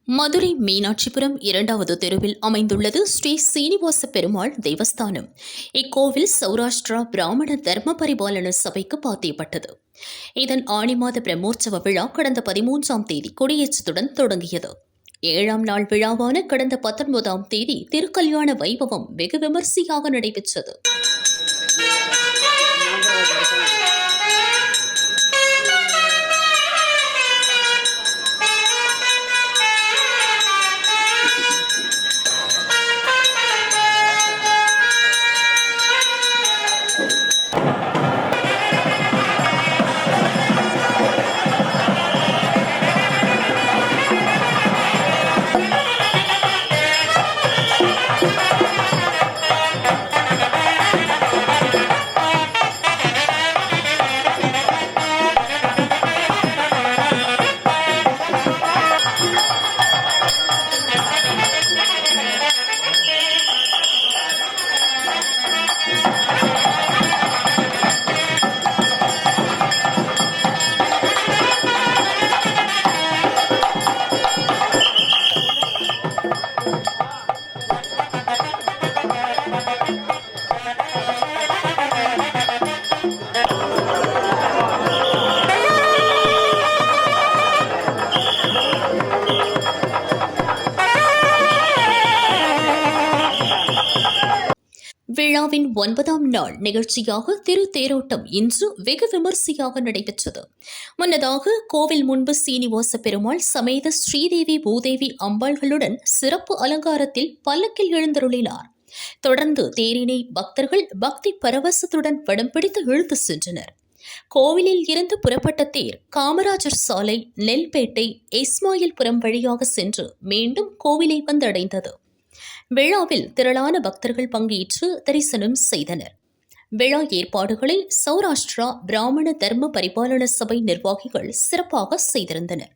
மதுரை மீனாட்சிபுரம் 2வது தெருவில் அமைந்துள்ளது ஸ்ரீ சீனிவாச பெருமாள் தேவஸ்தானம். இக்கோவில் சௌராஷ்டிரா பிராமண தர்ம பரிபாலன சபைக்கு பாத்தியப்பட்டது. இதன் ஆணி மாத பிரம்மோற்சவ விழா கடந்த 13ஆம் தேதி கொடியேற்றத்துடன் தொடங்கியது. 7ஆம் நாள் விழாவான கடந்த 19ஆம் தேதி திருக்கல்யாண வைபவம் வெகு விமரிசையாக நடைபெற்றது. விழாவின் 9ஆம் நாள் நிகழ்ச்சியாக திருத்தேரோட்டம் இன்று வெகு விமரிசையாக நடைபெற்றது. முன்னதாக கோவில் முன்பு சீனிவாச பெருமாள் சமேத ஸ்ரீதேவி பூதேவி அம்பாள்களுடன் சிறப்பு அலங்காரத்தில் பல்லக்கில் எழுந்தருளினார். தொடர்ந்து தேரினை பக்தர்கள் பக்தி பரவசத்துடன் படம் பிடித்து இழுத்து சென்றனர். கோவிலில் இருந்து புறப்பட்ட தேர் காமராஜர் சாலை, நெல்பேட்டை, இஸ்மாயில்புரம் வழியாக சென்று மீண்டும் கோவிலை வந்தடைந்தது. விழாவில் திரளான பக்தர்கள் பங்கேற்று தரிசனம் செய்தனர். விழா ஏற்பாடுகளை சௌராஷ்டிரா பிராமண தர்ம பரிபாலன சபை நிர்வாகிகள் சிறப்பாக செய்திருந்தனர்.